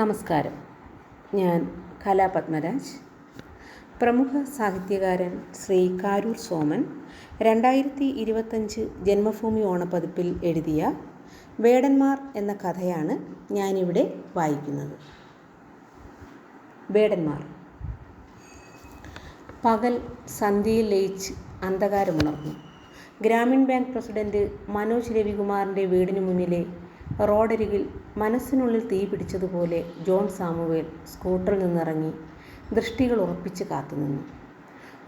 നമസ്കാരം. ഞാൻ കലാപത്മരാജ്. പ്രമുഖ സാഹിത്യകാരൻ ശ്രീ കാരൂർ സോമൻ 2025 ജന്മഭൂമി ഓണപ്പതിപ്പിൽ എഴുതിയ വേടന്മാർ എന്ന കഥയാണ് ഞാനിവിടെ വായിക്കുന്നത്. വേടന്മാർ. പകൽ സന്ധ്യയിൽ ലയിച്ച് അന്ധകാരമുണർന്നു. ഗ്രാമീൺ ബാങ്ക് പ്രസിഡന്റ് മനോജ് രവികുമാറിൻ്റെ വീടിന് മുന്നിലെ റോഡരികിൽ മനസ്സിനുള്ളിൽ തീ പിടിച്ചതുപോലെ ജോൺ സാമുവേൽ സ്കൂട്ടറിൽ നിന്നിറങ്ങി ദൃഷ്ടികൾ ഉറപ്പിച്ച് കാത്തുനിന്നു.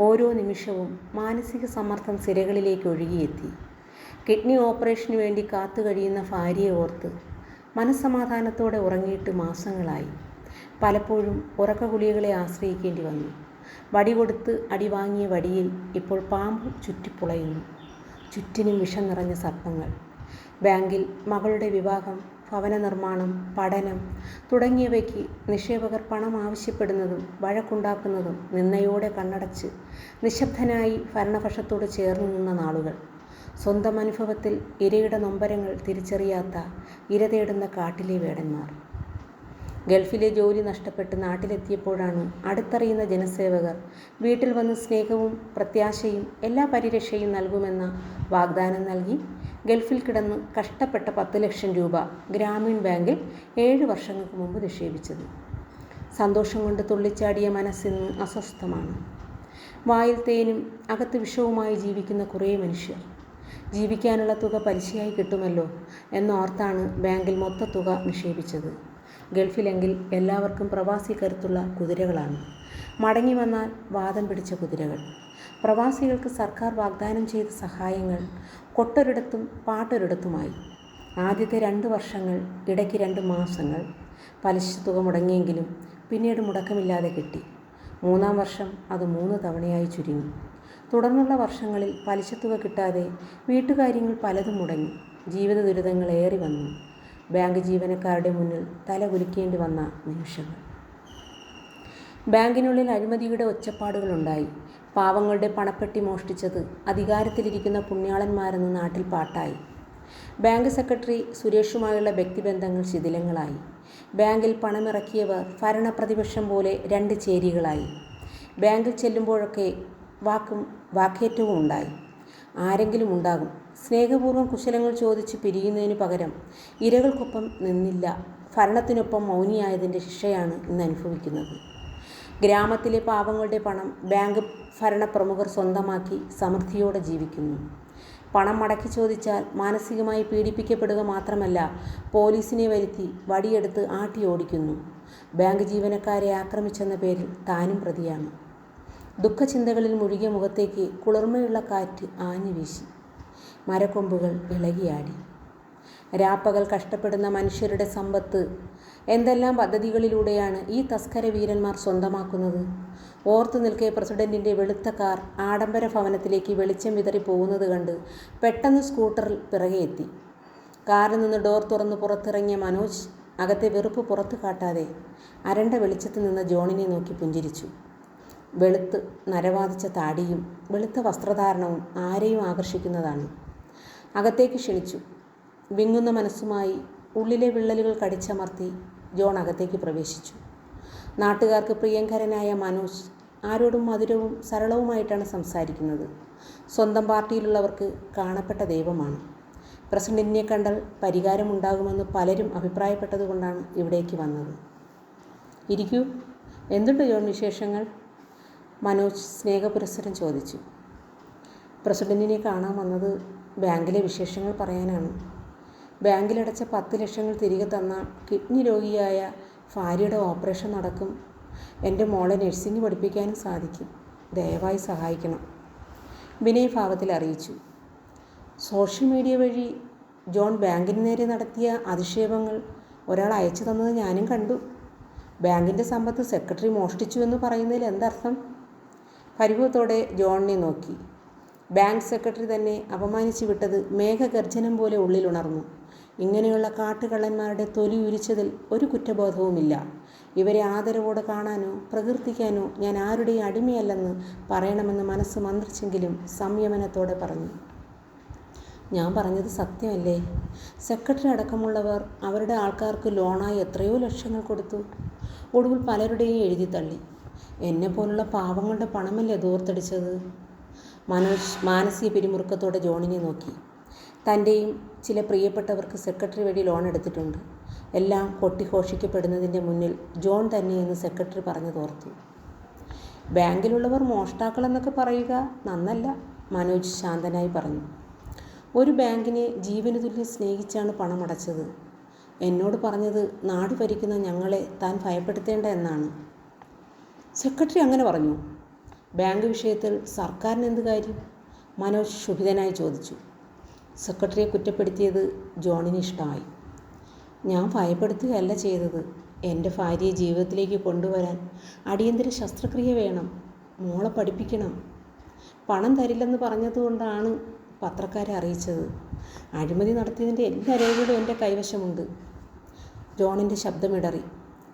ഓരോ നിമിഷവും മാനസിക സമ്മർദ്ദം സിരകളിലേക്ക് ഒഴുകിയെത്തി. കിഡ്നി ഓപ്പറേഷന് വേണ്ടി കാത്തു കഴിയുന്ന ഭാര്യയെ ഓർത്ത് മനസ്സമാധാനത്തോടെ ഉറങ്ങിയിട്ട് മാസങ്ങളായി. പലപ്പോഴും ഉറക്കഗുളികകളെ ആശ്രയിക്കേണ്ടി വന്നു. വടി കൊടുത്ത് അടിവാങ്ങിയ വടിയിൽ ഇപ്പോൾ പാമ്പ് ചുറ്റിപ്പുളയുന്നു. ചുറ്റിനും വിഷം നിറഞ്ഞ സർപ്പങ്ങൾ. ബാങ്കിൽ മകളുടെ വിവാഹം, ഭവന നിർമ്മാണം, പഠനം തുടങ്ങിയവയ്ക്ക് നിക്ഷേപകർ പണം ആവശ്യപ്പെടുന്നതും വഴക്കുണ്ടാക്കുന്നതും നിന്നയോടെ കണ്ണടച്ച് നിശബ്ദനായി ഭരണപക്ഷത്തോട് ചേർന്നു നിന്ന നാളുകൾ. സ്വന്തം അനുഭവത്തിൽ ഇരയുടെ നൊമ്പരങ്ങൾ തിരിച്ചറിയാത്ത ഇര തേടുന്ന കാട്ടിലെ വേടന്മാർ. ഗൾഫിലെ ജോലി നഷ്ടപ്പെട്ട് നാട്ടിലെത്തിയപ്പോഴാണ് അടുത്തറിയുന്ന ജനസേവകർ വീട്ടിൽ വന്ന് സ്നേഹവും പ്രത്യാശയും എല്ലാ പരിരക്ഷയും നൽകുമെന്ന വാഗ്ദാനം നൽകി ഗൾഫിൽ കിടന്ന് കഷ്ടപ്പെട്ട 10 ലക്ഷം രൂപ ഗ്രാമീൺ ബാങ്കിൽ 7 വർഷങ്ങൾക്ക് മുമ്പ് നിക്ഷേപിച്ചത്. സന്തോഷം കൊണ്ട് തുള്ളിച്ചാടിയ മനസ്സിന്ന് അസ്വസ്ഥമാണ്. വായിൽ തേനും അകത്ത് വിഷവുമായി ജീവിക്കുന്ന കുറേ മനുഷ്യർ. ജീവിക്കാനുള്ള തുക പലിശയായി കിട്ടുമല്ലോ എന്നോർത്താണ് ബാങ്കിൽ മൊത്ത തുക നിക്ഷേപിച്ചത്. ഗൾഫിലെങ്കിൽ എല്ലാവർക്കും പ്രവാസി കരുത്തുള്ള കുതിരകളാണ്. മടങ്ങി വന്നാൽ വാദം പിടിച്ച കുതിരകൾ. പ്രവാസികൾക്ക് സർക്കാർ വാഗ്ദാനം ചെയ്ത സഹായങ്ങൾ കൊട്ടൊരിടത്തും പാട്ടൊരിടത്തുമായി. ആദ്യത്തെ 2 വർഷങ്ങൾ, ഇടയ്ക്ക് 2 മാസങ്ങൾ പലിശ തുക മുടങ്ങിയെങ്കിലും പിന്നീട് മുടക്കമില്ലാതെ കിട്ടി. 3-ാം വർഷം അത് 3 തവണയായി ചുരുങ്ങി. തുടർന്നുള്ള വർഷങ്ങളിൽ പലിശ തുക കിട്ടാതെ വീട്ടുകാര്യങ്ങൾ പലതും മുടങ്ങി. ജീവിത ദുരിതങ്ങൾ ഏറി വന്നു. ബാങ്ക് ജീവനക്കാരുടെ മുന്നിൽ തല കുലുക്കേണ്ടി വന്ന നിമിഷങ്ങൾ. ബാങ്കിനുള്ളിൽ അഴിമതിയുടെ ഒച്ചപ്പാടുകളുണ്ടായി. പാവങ്ങളുടെ പണപ്പെട്ടി മോഷ്ടിച്ചത് അധികാരത്തിലിരിക്കുന്ന പുണ്യാളന്മാരെന്ന് നാട്ടിൽ പാട്ടായി. ബാങ്ക് സെക്രട്ടറി സുരേഷുമായുള്ള വ്യക്തിബന്ധങ്ങൾ ശിഥിലങ്ങളായി. ബാങ്കിൽ പണമിറക്കിയവർ ഭരണപ്രതിപക്ഷം പോലെ 2 ചേരികളായി. ബാങ്കിൽ ചെല്ലുമ്പോഴൊക്കെ വാക്കേറ്റവും ഉണ്ടായി. ആരെങ്കിലും ഉണ്ടാകും സ്നേഹപൂർവ്വം കുശലങ്ങൾ ചോദിച്ച് പിരിയുന്നതിനു പകരം. ഇരകൾക്കൊപ്പം നിന്നില്ല. ഭരണത്തിനൊപ്പം മൗനിയായതിൻ്റെ ശിക്ഷയാണ് ഇന്ന് അനുഭവിക്കുന്നത്. ഗ്രാമത്തിലെ പാവങ്ങളുടെ പണം ബാങ്ക് ഭരണപ്രമുഖർ സ്വന്തമാക്കി സമൃദ്ധിയോടെ ജീവിക്കുന്നു. പണം മടക്കി ചോദിച്ചാൽ മാനസികമായി പീഡിപ്പിക്കപ്പെടുക മാത്രമല്ല, പോലീസിനെ വരുത്തി വടിയെടുത്ത് ആട്ടി ഓടിക്കുന്നു. ബാങ്ക് ജീവനക്കാരെ ആക്രമിച്ചെന്ന പേരിൽ താനും പ്രതിയാണ്. ദുഃഖചിന്തകളിൽ മുഴുകിയ മുഖത്തേക്ക് കുളിർമയുള്ള കാറ്റ് ആഞ്ഞു വീശി. മരക്കൊമ്പുകൾ ഇളകിയാടി. രാപ്പകൽ കഷ്ടപ്പെടുന്ന മനുഷ്യരുടെ സമ്പത്ത് എന്തെല്ലാം പദ്ധതികളിലൂടെയാണ് ഈ തസ്കര വീരന്മാർ സ്വന്തമാക്കുന്നത്. ഓർത്തു നിൽക്കെ പ്രസിഡന്റിൻ്റെ വെളുത്ത കാർ ആഡംബര ഭവനത്തിലേക്ക് വെളിച്ചം വിതറി പോകുന്നത് കണ്ട് പെട്ടെന്ന് സ്കൂട്ടറിൽ പിറകെ എത്തി. കാറിൽ നിന്ന് ഡോർ തുറന്ന് പുറത്തിറങ്ങിയ മനോജ് അകത്തെ വെറുപ്പ് പുറത്തു കാട്ടാതെ അരണ്ട വെളിച്ചത്തിൽ നിന്ന ജോണിനെ നോക്കി പുഞ്ചിരിച്ചു. വെളുത്ത് നരവാദിച്ച താടിയും വെളുത്ത വസ്ത്രധാരണവും ആരെയും ആകർഷിക്കുന്നതാണ്. അകത്തേക്ക് ക്ഷണിച്ചു. വിങ്ങുന്ന മനസ്സുമായി ഉള്ളിലെ വിള്ളലുകൾ കടിച്ചമർത്തി ജോൺ അകത്തേക്ക് പ്രവേശിച്ചു. നാട്ടുകാർക്ക് പ്രിയങ്കരനായ മനോജ് ആരോടും മധുരവും സരളവുമായിട്ടാണ് സംസാരിക്കുന്നത്. സ്വന്തം പാർട്ടിയിലുള്ളവർക്ക് കാണപ്പെട്ട ദൈവമാണ്. പ്രസിഡന്റിനെ കണ്ടാൽ പരിഹാരമുണ്ടാകുമെന്ന് പലരും അഭിപ്രായപ്പെട്ടതുകൊണ്ടാണ് ഇവിടേക്ക് വന്നത്. ഇരിക്കൂ. എന്തുണ്ട് ജോൺ വിശേഷങ്ങൾ? മനോജ് സ്നേഹപുരസ്സരം ചോദിച്ചു. പ്രസിഡന്റിനെ കാണാൻ വന്നത് ബാങ്കിലെ വിശേഷങ്ങൾ പറയാനാണ്. ബാങ്കിലടച്ച 10 ലക്ഷങ്ങൾ തിരികെ തന്നാൽ കിഡ്നി രോഗിയായ ഭാര്യയുടെ ഓപ്പറേഷൻ നടക്കും. എൻ്റെ മോളെ നഴ്സിംഗ് പഠിപ്പിക്കാനും സാധിക്കും. ദയവായി സഹായിക്കണം, വിനയഭാവത്തിൽ അറിയിച്ചു. സോഷ്യൽ മീഡിയ വഴി ജോൺ ബാങ്കിന് നേരെ നടത്തിയ അധിക്ഷേപങ്ങൾ ഒരാൾ അയച്ചു തന്നത് ഞാനും കണ്ടു. ബാങ്കിൻ്റെ സമ്പത്ത് സെക്രട്ടറി മോഷ്ടിച്ചു എന്ന് പറയുന്നതിൽ എന്തർത്ഥം? പരിഭവത്തോടെ ജോണിനെ നോക്കി. ബാങ്ക് സെക്രട്ടറി തന്നെ അപമാനിച്ചു വിട്ടത് മേഘഗർജനം പോലെ ഉള്ളിലുണർന്നു. ഇങ്ങനെയുള്ള കാട്ടുകള്ളന്മാരുടെ തൊലി ഉരിച്ചതിൽ ഒരു കുറ്റബോധവുമില്ല. ഇവരെ ആദരവോടെ കാണാനോ പ്രകീർത്തിക്കാനോ ഞാൻ ആരുടെയും അടിമയല്ലെന്ന് പറയണമെന്ന് മനസ്സ് മന്ത്രിച്ചെങ്കിലും സംയമനത്തോടെ പറഞ്ഞു. ഞാൻ പറഞ്ഞത് സത്യമല്ലേ? സെക്രട്ടറി അടക്കമുള്ളവർ അവരുടെ ആൾക്കാർക്ക് ലോണായി എത്രയോ ലക്ഷങ്ങൾ കൊടുത്തു. ഒടുവിൽ പലരുടെയും എഴുതി തള്ളി. എന്നെപ്പോലുള്ള പാവങ്ങളുടെ പണമല്ലേ ദൂർത്തടിച്ചത്? മനോജ് മാനസിക പിരിമുറുക്കത്തോടെ ജോണിനെ നോക്കി. തൻ്റെയും ചില പ്രിയപ്പെട്ടവർക്ക് സെക്രട്ടറി വഴി ലോൺ എടുത്തിട്ടുണ്ട്. എല്ലാം കൊട്ടിഘോഷിക്കപ്പെടുന്നതിൻ്റെ മുന്നിൽ ജോൺ തന്നെയെന്ന് സെക്രട്ടറി പറഞ്ഞു തോർത്തു. ബാങ്കിലുള്ളവർ മോഷ്ടാക്കളെന്നൊക്കെ പറയുക നന്നല്ല, മനോജ് ശാന്തനായി പറഞ്ഞു. ഒരു ബാങ്കിനെ ജീവന് തുല്യം സ്നേഹിച്ചാണ് പണമടച്ചത്. എന്നോട് പറഞ്ഞത് നാട് ഭരിക്കുന്ന ഞങ്ങളെ താൻ ഭയപ്പെടുത്തേണ്ട എന്നാണ്. സെക്രട്ടറി അങ്ങനെ പറഞ്ഞു? ബാങ്ക് വിഷയത്തിൽ സർക്കാരിന് എന്ത് കാര്യം? മനോജ് ക്ഷുഭിതനായി ചോദിച്ചു. സെക്രട്ടറിയെ കുറ്റപ്പെടുത്തിയത് ജോണിന് ഇഷ്ടമായി. ഞാൻ ഭയപ്പെടുത്തുകയല്ല ചെയ്തത്. എൻ്റെ ഭാര്യയെ ജീവിതത്തിലേക്ക് കൊണ്ടുവരാൻ അടിയന്തര ശസ്ത്രക്രിയ വേണം. മോളെ പഠിപ്പിക്കണം. പണം തരില്ലെന്ന് പറഞ്ഞതുകൊണ്ടാണ് പത്രക്കാരെ അറിയിച്ചത്. അഴിമതി നടത്തിയതിൻ്റെ എല്ലാ രേഖകളും എൻ്റെ കൈവശമുണ്ട്. ജോണിൻ്റെ ശബ്ദമിടറി.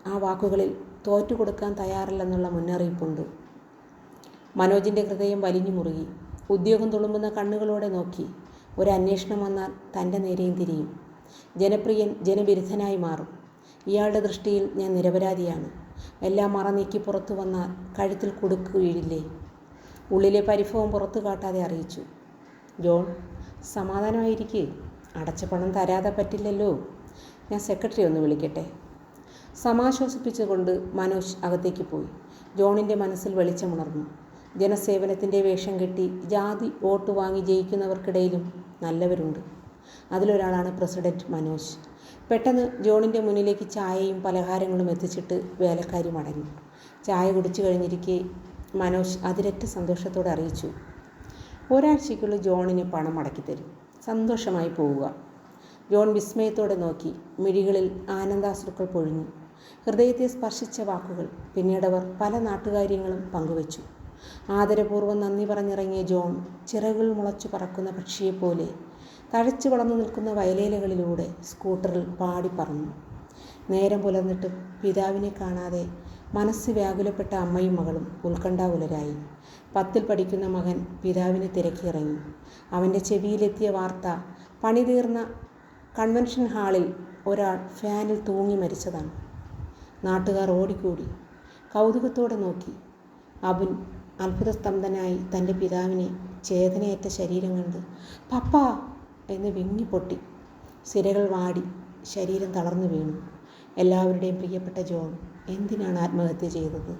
ആ വാക്കുകളിൽ തോറ്റുകൊടുക്കാൻ തയ്യാറല്ലെന്നുള്ള മുന്നറിയിപ്പുണ്ട്. മനോജിൻ്റെ ഹൃദയം വലിഞ്ഞു മുറുകി. ഉദ്യോഗം തുളുമ്പുന്ന കണ്ണുകളോടെ നോക്കി. ഒരു അന്വേഷണം വന്നാൽ തൻ്റെ നേരെയും തിരിയും. ജനപ്രിയൻ ജനവിരുദ്ധനായി മാറും. ഇയാളുടെ ദൃഷ്ടിയിൽ ഞാൻ നിരപരാധിയാണ്. എല്ലാം മറ നീക്കി പുറത്തു വന്നാൽ കഴുത്തിൽ കുടുക്ക് വീഴില്ലേ? ഉള്ളിലെ പരിഭവം പുറത്തു കാട്ടാതെ അറിയിച്ചു. ജോൺ, സമാധാനമായിരിക്കേ. അടച്ച പണം തരാതെ പറ്റില്ലല്ലോ. ഞാൻ സെക്രട്ടറി ഒന്ന് വിളിക്കട്ടെ? സമാശ്വസിപ്പിച്ചുകൊണ്ട് മനോജ് അകത്തേക്ക് പോയി. ജോണിൻ്റെ മനസ്സിൽ വെളിച്ചമുണർന്നു. ജനസേവനത്തിൻ്റെ വേഷം കെട്ടി ജാതി വോട്ട് വാങ്ങി ജയിക്കുന്നവർക്കിടയിലും നല്ലവരുണ്ട്. അതിലൊരാളാണ് പ്രസിഡന്റ് മനോജ്. പെട്ടെന്ന് ജോണിൻ്റെ മുന്നിലേക്ക് ചായയും പലഹാരങ്ങളും എത്തിച്ചിട്ട് വേലക്കാരി മടങ്ങി. ചായ കുടിച്ചു കഴിഞ്ഞിരിക്കെ മനോജ് അതിരറ്റ സന്തോഷത്തോടെ അറിയിച്ചു, ഒരാഴ്ചയ്ക്കുള്ളിൽ ജോണിന് പണം മടക്കിത്തരും. സന്തോഷമായി പോവുക. ജോൺ വിസ്മയത്തോടെ നോക്കി. മിഴികളിൽ ആനന്ദാശ്രുക്കൾ പൊഴിഞ്ഞു. ഹൃദയത്തെ സ്പർശിച്ച വാക്കുകൾ. പിന്നീടവർ പല നാട്ടുകാര്യങ്ങളും പങ്കുവച്ചു. ആദരപൂർവ്വം നന്ദി പറഞ്ഞിറങ്ങിയ ജോൺ ചിറകുകൾ മുളച്ചു പറക്കുന്ന പക്ഷിയെപ്പോലെ തഴച്ചു വളർന്നു നിൽക്കുന്ന വയലേലകളിലൂടെ സ്കൂട്ടറിൽ പാടിപ്പറന്നു. നേരം പുലർന്നിട്ടും പിതാവിനെ കാണാതെ മനസ്സ് വ്യാകുലപ്പെട്ട അമ്മയും മകളും ഉത്കണ്ഠാകുലരായി. 10ൽ പഠിക്കുന്ന മകൻ പിതാവിനെ തിരക്കിയിറങ്ങി. അവൻ്റെ ചെവിയിലെത്തിയ വാർത്ത പണിതീർന്ന കൺവെൻഷൻ ഹാളിൽ ഒരാൾ ഫാനിൽ തൂങ്ങി മരിച്ചതാണ്. നാട്ടുകാർ ഓടിക്കൂടി കൗതുകത്തോടെ നോക്കി. അബുൻ അത്ഭുതസ്തംഭനായി തൻ്റെ പിതാവിനെ ചേതനയേറ്റ ശരീരം കണ്ട് പപ്പാ എന്ന് വിങ്ങിപ്പൊട്ടി. സിരകൾ വാടി, ശരീരം തളർന്നു വീണു. എല്ലാവരുടെയും പ്രിയപ്പെട്ട ജോൺ എന്തിനാണ് ആത്മഹത്യ ചെയ്തത്?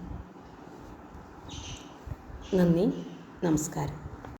നന്ദി, നമസ്കാരം.